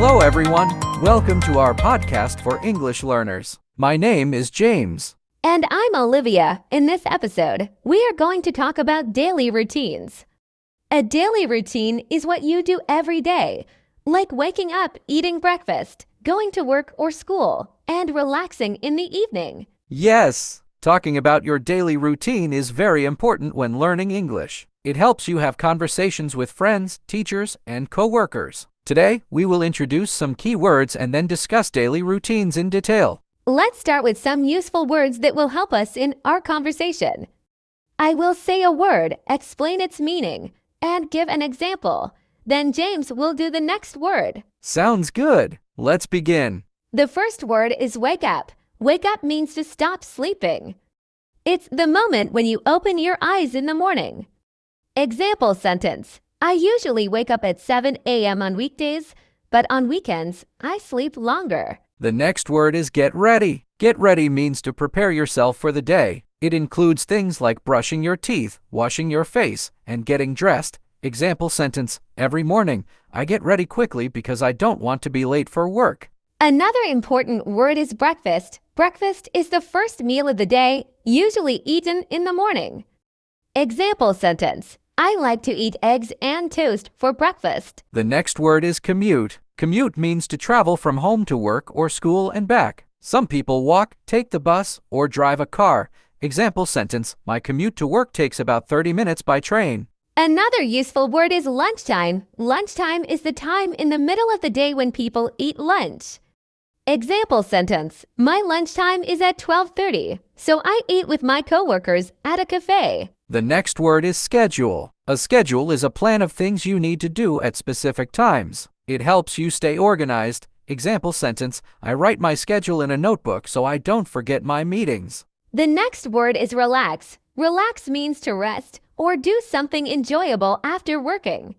Hello everyone, welcome to our podcast for English learners. My name is James. And I'm Olivia. In this episode, we are going to talk about daily routines. A daily routine is what you do every day, like waking up, eating breakfast, going to work or school, and relaxing in the evening. Yes, talking about your daily routine is very important when learning English. It helps you have conversations with friends, teachers, and co-workers. Today, we will introduce some key words and then discuss daily routines in detail. Let's start with some useful words that will help us in our conversation. I will say a word, explain its meaning, and give an example. Then James will do the next word. Sounds good. Let's begin. The first word is wake up. Wake up means to stop sleeping. It's the moment when you open your eyes in the morning. Example sentence. I usually wake up at 7 a.m. on weekdays, but on weekends, I sleep longer. The next word is get ready. Get ready means to prepare yourself for the day. It includes things like brushing your teeth, washing your face, and getting dressed. Example sentence, every morning, I get ready quickly because I don't want to be late for work. Another important word is breakfast. Breakfast is the first meal of the day, usually eaten in the morning. Example sentence, I like to eat eggs and toast for breakfast. The next word is commute. Commute means to travel from home to work or school and back. Some people walk, take the bus, or drive a car. Example sentence, my commute to work takes about 30 minutes by train. Another useful word is lunchtime. Lunchtime is the time in the middle of the day when people eat lunch. Example sentence, my lunchtime is at 12:30, so I eat with my coworkers at a cafe. The next word is schedule. A schedule is a plan of things you need to do at specific times. It helps you stay organized. Example sentence, I write my schedule in a notebook so I don't forget my meetings. The next word is relax. Relax means to rest or do something enjoyable after working.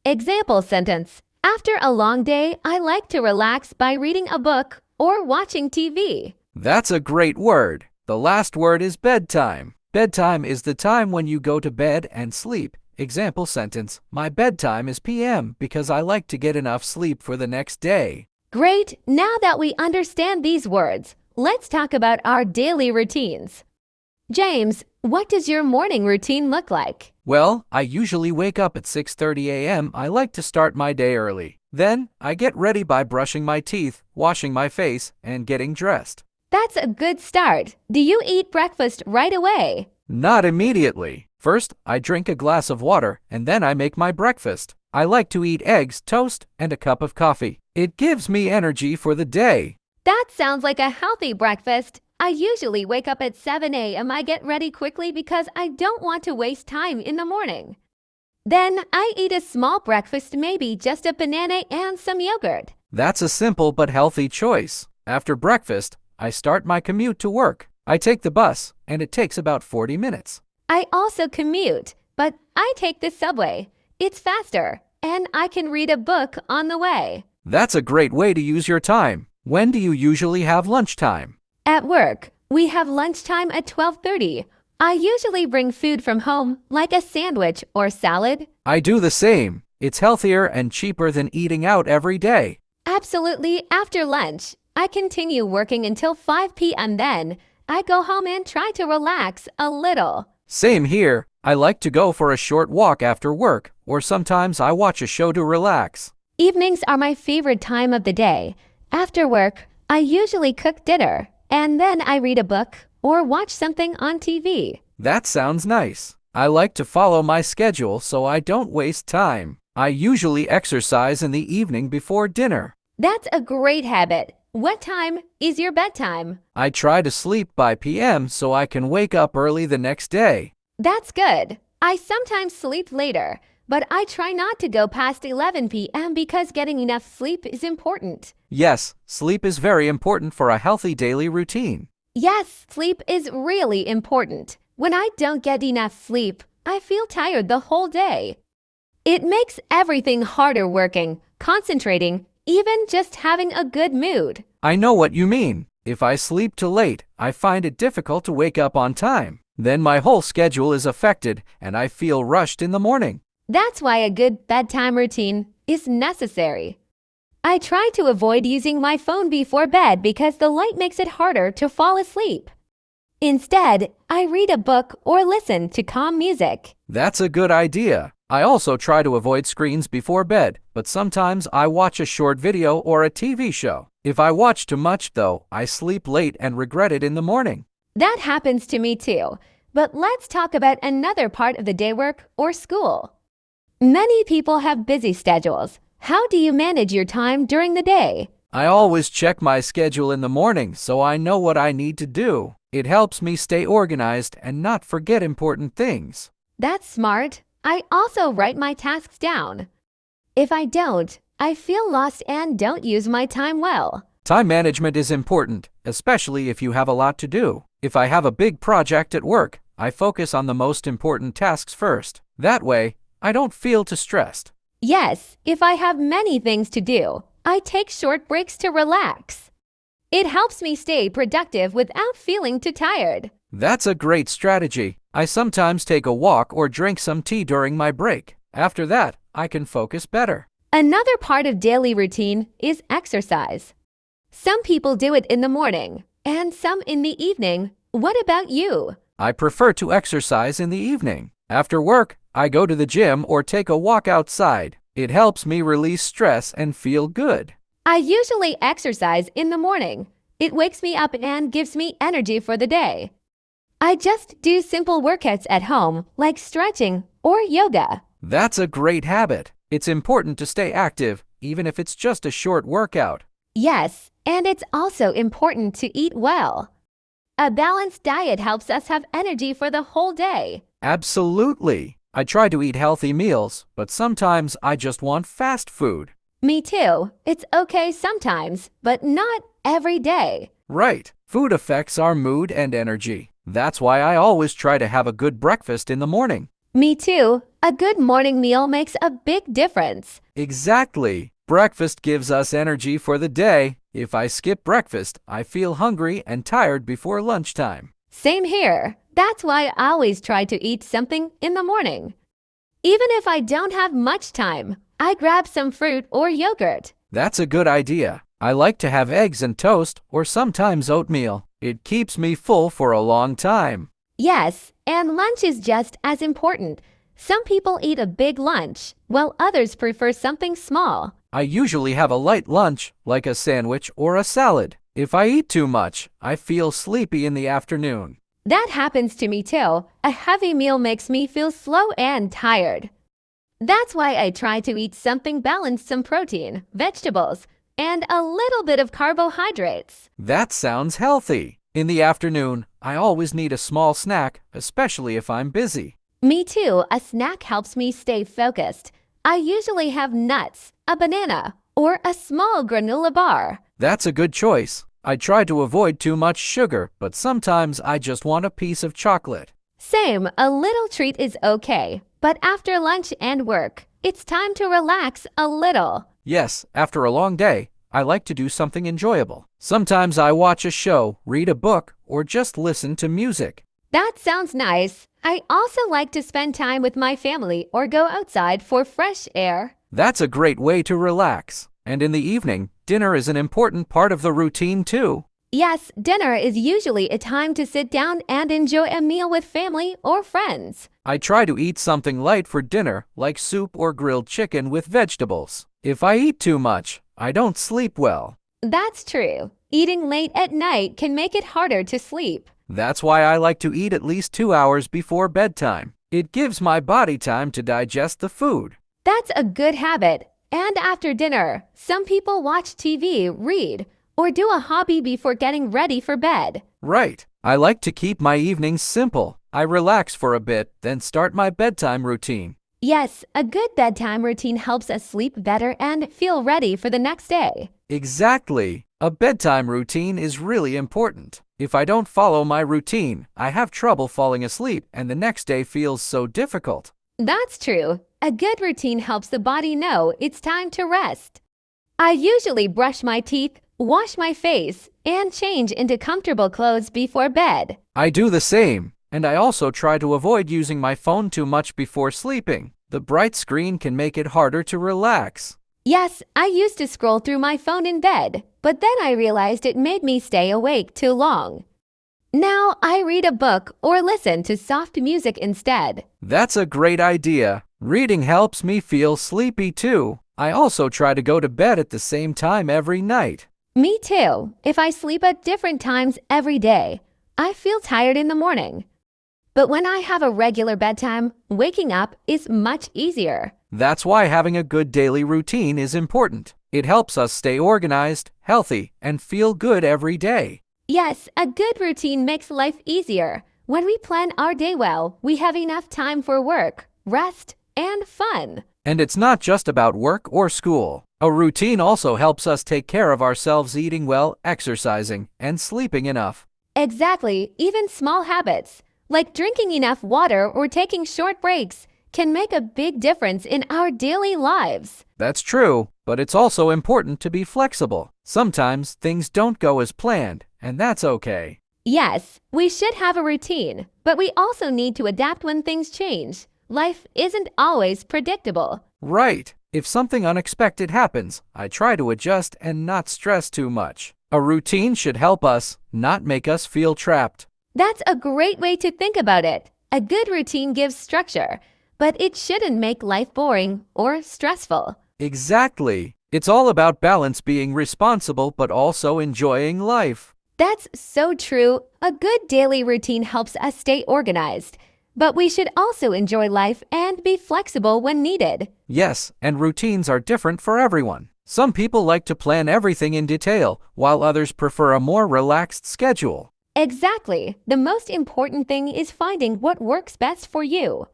Example sentence, after a long day, I like to relax by reading a book or watching TV. That's a great word. The last word is bedtime. Bedtime is the time when you go to bed and sleep. Example sentence, my bedtime is p.m. because I like to get enough sleep for the next day. Great! Now that we understand these words, let's talk about our daily routines. James, what does your morning routine look like? Well, I usually wake up at 6:30 a.m. I like to start my day early. Then, I get ready by brushing my teeth, washing my face, and getting dressed. That's a good start. Do you eat breakfast right away? Not immediately. First, I drink a glass of water, and then I make my breakfast. I like to eat eggs, toast, and a cup of coffee. It gives me energy for the day. That sounds like a healthy breakfast. I usually wake up at 7 a.m. I get ready quickly because I don't want to waste time in the morning. Then I eat a small breakfast, maybe just a banana and some yogurt. That's a simple but healthy choice. After breakfast, I start my commute to work. I take the bus, and it takes about 40 minutes. I also commute, but I take the subway. It's faster, and I can read a book on the way. That's a great way to use your time. When do you usually have lunchtime? At work, we have lunchtime at 12:30. I usually bring food from home, like a sandwich or salad. I do the same. It's healthier and cheaper than eating out every day. Absolutely. After lunch, I continue working until 5 p.m. Then I go home and try to relax a little. Same here. I like to go for a short walk after work, or sometimes I watch a show to relax. Evenings are my favorite time of the day. After work, I usually cook dinner, and then I read a book or watch something on TV. That sounds nice. I like to follow my schedule so I don't waste time. I usually exercise in the evening before dinner. That's a great habit. What time is your bedtime? I try to sleep by p.m. so I can wake up early the next day. That's good. I sometimes sleep later, but I try not to go past 11 p.m. because getting enough sleep is important. Yes, sleep is very important for a healthy daily routine. Yes, sleep is really important. When I don't get enough sleep, I feel tired the whole day. It makes everything harder working, concentrating, even just having a good mood. I know what you mean. If I sleep too late, I find it difficult to wake up on time. Then my whole schedule is affected and I feel rushed in the morning. That's why a good bedtime routine is necessary. I try to avoid using my phone before bed because the light makes it harder to fall asleep. Instead, I read a book or listen to calm music. That's a good idea. I also try to avoid screens before bed, but sometimes I watch a short video or a TV show. If I watch too much, though, I sleep late and regret it in the morning. That happens to me too. But let's talk about another part of the day work or school. Many people have busy schedules. How do you manage your time during the day? I always check my schedule in the morning so I know what I need to do. It helps me stay organized and not forget important things. That's smart. I also write my tasks down. If I don't, I feel lost and don't use my time well. Time management is important, especially if you have a lot to do. If I have a big project at work, I focus on the most important tasks first. That way, I don't feel too stressed. Yes, if I have many things to do, I take short breaks to relax. It helps me stay productive without feeling too tired. That's a great strategy. I sometimes take a walk or drink some tea during my break. After that, I can focus better. Another part of daily routine is exercise. Some people do it in the morning and some in the evening. What about you? I prefer to exercise in the evening. After work, I go to the gym or take a walk outside. It helps me release stress and feel good. I usually exercise in the morning. It wakes me up and gives me energy for the day. I just do simple workouts at home, like stretching or yoga. That's a great habit. It's important to stay active, even if it's just a short workout. Yes, and it's also important to eat well. A balanced diet helps us have energy for the whole day. Absolutely. I try to eat healthy meals, but sometimes I just want fast food. Me too. It's okay sometimes, but not every day. Right. Food affects our mood and energy. That's why I always try to have a good breakfast in the morning. Me too. A good morning meal makes a big difference. Exactly. Breakfast gives us energy for the day. If I skip breakfast, I feel hungry and tired before lunchtime. Same here. That's why I always try to eat something in the morning. Even if I don't have much time, I grab some fruit or yogurt. That's a good idea. I like to have eggs and toast or sometimes oatmeal. It keeps me full for a long time. Yes, and lunch is just as important. Some people eat a big lunch, while others prefer something small. I usually have a light lunch, like a sandwich or a salad. If I eat too much, I feel sleepy in the afternoon. That happens to me too. A heavy meal makes me feel slow and tired. That's why I try to eat something balanced, some protein, vegetables, and a little bit of carbohydrates. That sounds healthy. In the afternoon, I always need a small snack, especially if I'm busy. Me too. A snack helps me stay focused. I usually have nuts, a banana, or a small granola bar. That's a good choice. I try to avoid too much sugar, but sometimes I just want a piece of chocolate. Same, a little treat is okay. But after lunch and work, it's time to relax a little. Yes, after a long day, I like to do something enjoyable. Sometimes I watch a show, read a book, or just listen to music. That sounds nice. I also like to spend time with my family or go outside for fresh air. That's a great way to relax. And in the evening, dinner is an important part of the routine too. Yes, dinner is usually a time to sit down and enjoy a meal with family or friends. I try to eat something light for dinner, like soup or grilled chicken with vegetables. If I eat too much, I don't sleep well. That's true. Eating late at night can make it harder to sleep. That's why I like to eat at least 2 hours before bedtime. It gives my body time to digest the food. That's a good habit. And after dinner, some people watch TV, read, or do a hobby before getting ready for bed. Right. I like to keep my evenings simple. I relax for a bit, then start my bedtime routine. Yes, a good bedtime routine helps us sleep better and feel ready for the next day. Exactly. A bedtime routine is really important. If I don't follow my routine, I have trouble falling asleep and the next day feels so difficult. That's true. A good routine helps the body know it's time to rest. I usually brush my teeth, wash my face, and change into comfortable clothes before bed. I do the same, and I also try to avoid using my phone too much before sleeping. The bright screen can make it harder to relax. Yes, I used to scroll through my phone in bed, but then I realized it made me stay awake too long. Now I read a book or listen to soft music instead. That's a great idea. Reading helps me feel sleepy too. I also try to go to bed at the same time every night. Me too. If I sleep at different times every day, I feel tired in the morning. But when I have a regular bedtime, waking up is much easier. That's why having a good daily routine is important. It helps us stay organized, healthy, and feel good every day. Yes, a good routine makes life easier. When we plan our day well, we have enough time for work, rest, and fun. And it's not just about work or school. A routine also helps us take care of ourselves, eating well, exercising, and sleeping enough. Exactly, even small habits, like drinking enough water or taking short breaks, can make a big difference in our daily lives. That's true, but it's also important to be flexible. Sometimes things don't go as planned, and that's okay. Yes, we should have a routine, but we also need to adapt when things change. Life isn't always predictable. Right. If something unexpected happens, I try to adjust and not stress too much. A routine should help us, not make us feel trapped. That's a great way to think about it. A good routine gives structure, but it shouldn't make life boring or stressful. Exactly. It's all about balance, being responsible but also enjoying life. That's so true. A good daily routine helps us stay organized, but we should also enjoy life and be flexible when needed. Yes, and routines are different for everyone. Some people like to plan everything in detail, while others prefer a more relaxed schedule. Exactly. The most important thing is finding what works best for you.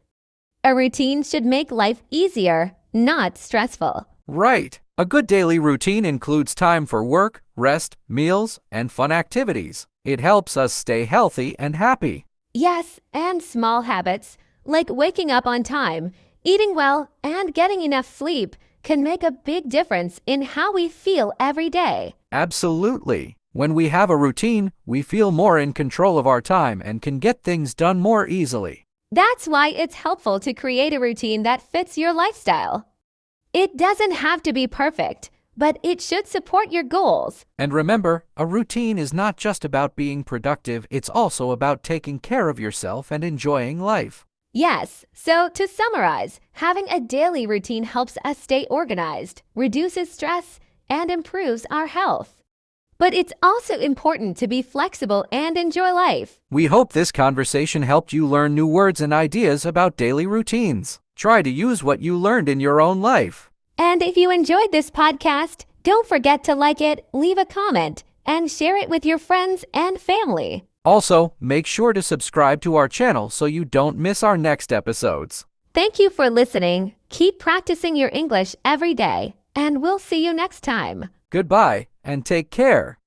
A routine should make life easier, not stressful. Right. A good daily routine includes time for work, rest, meals, and fun activities. It helps us stay healthy and happy. Yes, and small habits, like waking up on time, eating well, and getting enough sleep, can make a big difference in how we feel every day. Absolutely. When we have a routine, we feel more in control of our time and can get things done more easily. That's why it's helpful to create a routine that fits your lifestyle. It doesn't have to be perfect, but it should support your goals. And remember, a routine is not just about being productive, it's also about taking care of yourself and enjoying life. Yes, so to summarize, having a daily routine helps us stay organized, reduces stress, and improves our health. But it's also important to be flexible and enjoy life. We hope this conversation helped you learn new words and ideas about daily routines. Try to use what you learned in your own life. And if you enjoyed this podcast, don't forget to like it, leave a comment, and share it with your friends and family. Also, make sure to subscribe to our channel so you don't miss our next episodes. Thank you for listening. Keep practicing your English every day, and we'll see you next time. Goodbye, and take care.